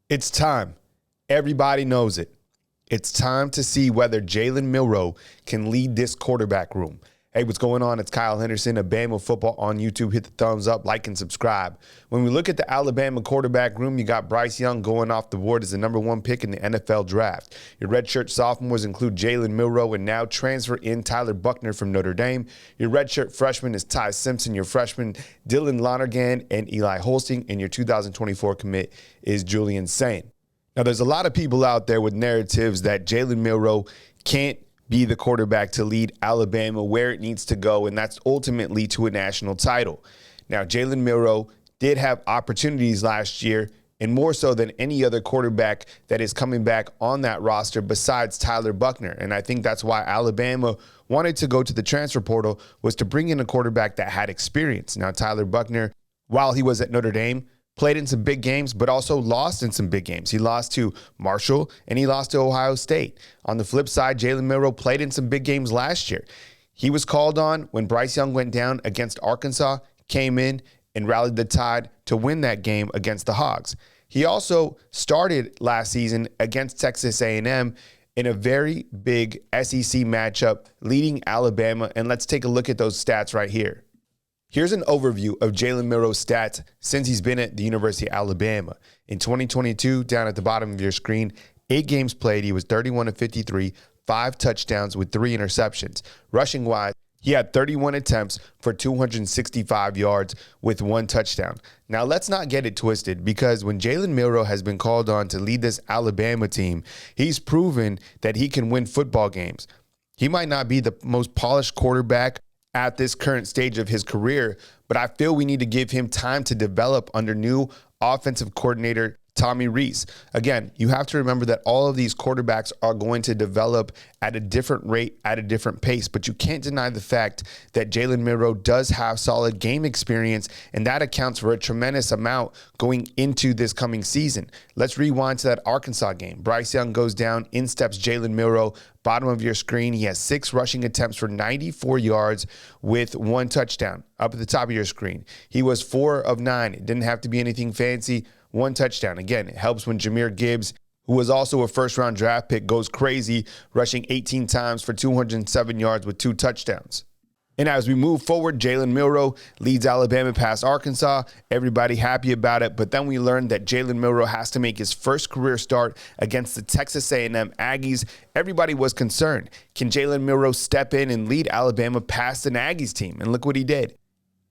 It's time. Everybody knows it. It's time to see whether Jalen Milroe can lead this quarterback room. Hey, what's going on? It's Kyle Henderson of Bama Football on YouTube. Hit the thumbs up, like, and subscribe. When we look at the Alabama quarterback room, you got Bryce Young going off the board as the #1 pick in the NFL draft. Your redshirt sophomores include Jalen Milroe and now transfer in Tyler Buchner from Notre Dame. Your redshirt freshman is Ty Simpson. Your freshman, Dylan Lonergan and Eli Holsting. And your 2024 commit is Julian Sain. Now, there's a lot of people out there with narratives that Jalen Milroe can't be the quarterback to lead Alabama where it needs to go, and that's ultimately to a national title. Now, Jalen Milroe did have opportunities last year, and more so than any other quarterback that is coming back on that roster besides Tyler Buchner. And I think that's why Alabama wanted to go to the transfer portal, was to bring in a quarterback that had experience. Now, Tyler Buchner, while he was at Notre Dame, played in some big games, but also lost in some big games. He lost to Marshall, and he lost to Ohio State. On the flip side, Jalen Miro played in some big games last year. He was called on when Bryce Young went down against Arkansas, came in and rallied the tide to win that game against the Hogs. He also started last season against Texas A&M in a very big SEC matchup, leading Alabama. And let's take a look at those stats right here. Here's an overview of Jalen Miro's stats since he's been at the University of Alabama. In 2022, down at the bottom of your screen, 8 games played, he was 31 of 53, 5 touchdowns with 3 interceptions. Rushing-wise, he had 31 attempts for 265 yards with 1 touchdown. Now, let's not get it twisted, because when Jalen Milroe has been called on to lead this Alabama team, he's proven that he can win football games. He might not be the most polished quarterback at this current stage of his career, but I feel we need to give him time to develop under new offensive coordinator Tommy Rees. Again, you have to remember that all of these quarterbacks are going to develop at a different rate, at a different pace, but you can't deny the fact that Jalen Milroe does have solid game experience, and that accounts for a tremendous amount going into this coming season. Let's rewind to that Arkansas game. Bryce Young goes down, in steps Jalen Milroe. Bottom of your screen, he has 6 rushing attempts for 94 yards with 1 touchdown. Up at the top of your screen, he was 4 of 9. It didn't have to be anything fancy. 1 touchdown. Again, it helps when Jahmyr Gibbs, who was also a first-round draft pick, goes crazy, rushing 18 times for 207 yards with 2 touchdowns. And as we move forward, Jalen Milroe leads Alabama past Arkansas. Everybody happy about it. But then we learned that Jalen Milroe has to make his first career start against the Texas A&M Aggies. Everybody was concerned. Can Jalen Milroe step in and lead Alabama past an Aggies team? And look what he did.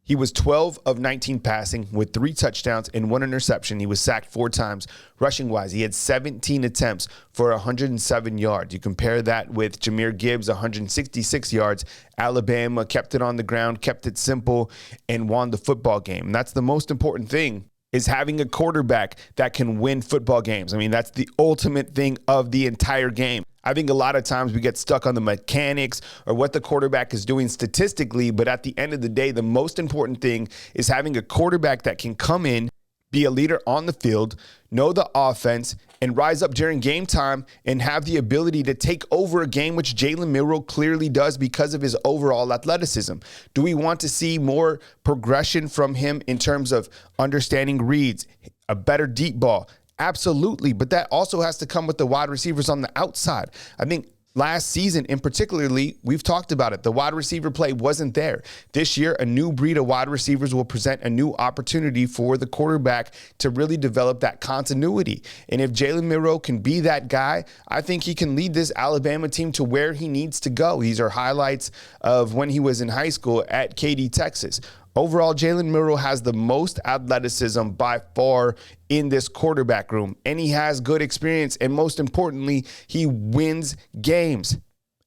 He was 12 of 19 passing with 3 touchdowns and 1 interception. He was sacked 4 times. Rushing-wise, he had 17 attempts for 107 yards. You compare that with Jahmyr Gibbs, 166 yards. Alabama kept it on the ground, kept it simple, and won the football game. And that's the most important thing, is having a quarterback that can win football games. I mean, that's the ultimate thing of the entire game. I think a lot of times we get stuck on the mechanics or what the quarterback is doing statistically, but at the end of the day, the most important thing is having a quarterback that can come in, be a leader on the field, know the offense, and rise up during game time and have the ability to take over a game, which Jalen Milroe clearly does because of his overall athleticism. Do we want to see more progression from him in terms of understanding reads, a better deep ball? Absolutely, but that also has to come with the wide receivers on the outside. I think last season in particularly, we've talked about it. The wide receiver play wasn't there. This year, a new breed of wide receivers will present a new opportunity for the quarterback to really develop that continuity. And if Jalen Milroe can be that guy, I think he can lead this Alabama team to where he needs to go. These are highlights of when he was in high school at Katy, Texas. Overall, Jalen Milroe has the most athleticism by far in this quarterback room, and he has good experience, and most importantly, he wins games.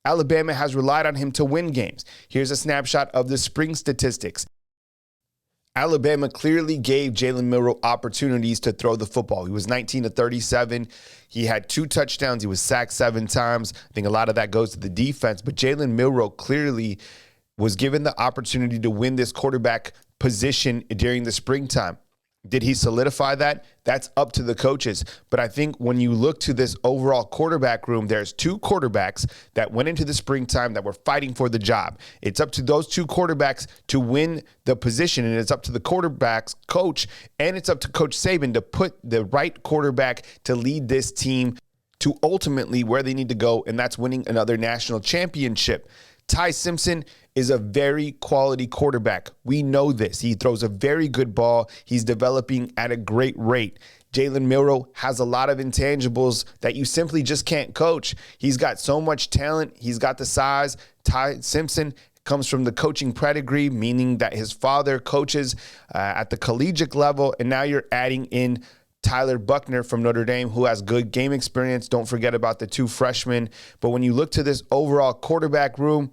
Alabama has relied on him to win games. Here's a snapshot of the spring statistics. Alabama clearly gave Jalen Milroe opportunities to throw the football. He was 19 of 37. He had 2 touchdowns. He was sacked 7 times. I think a lot of that goes to the defense, but Jalen Milroe clearly was given the opportunity to win this quarterback position during the springtime. Did he solidify that? That's up to the coaches. But I think when you look to this overall quarterback room, there's two quarterbacks that went into the springtime that were fighting for the job. It's up to those two quarterbacks to win the position, and it's up to the quarterback's coach, and it's up to Coach Saban to put the right quarterback to lead this team to ultimately where they need to go, and that's winning another national championship. Ty Simpson is a very quality quarterback. We know this. He throws a very good ball. He's developing at a great rate. Jalen Miro has a lot of intangibles that you simply just can't coach. He's got so much talent. He's got the size. Ty Simpson comes from the coaching pedigree, meaning that his father coaches at the collegiate level, and now you're adding in Buchner from Notre Dame, who has good game experience. Don't forget about the two freshmen. But when you look to this overall quarterback room,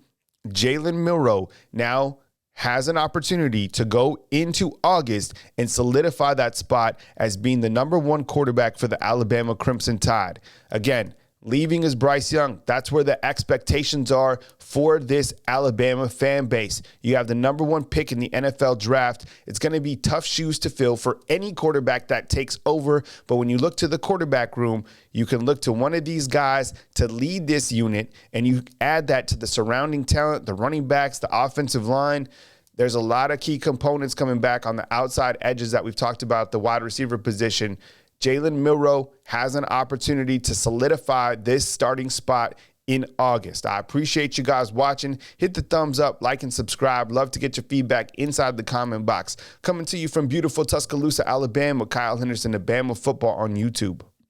Jalen Milroe now has an opportunity to go into August and solidify that spot as being the number one quarterback for the Alabama Crimson Tide. Again, leaving is Bryce Young. That's where the expectations are for this Alabama fan base. You have the number one pick in the NFL draft. It's going to be tough shoes to fill for any quarterback that takes over. But when you look to the quarterback room, you can look to one of these guys to lead this unit, and you add that to the surrounding talent, the running backs, the offensive line. There's a lot of key components coming back on the outside edges that we've talked about, the wide receiver position. Jalen Milroe has an opportunity to solidify this starting spot in August. I appreciate you guys watching. Hit the thumbs up, like, and subscribe. Love to get your feedback inside the comment box. Coming to you from beautiful Tuscaloosa, Alabama, Kyle Henderson, the Bama Football on YouTube.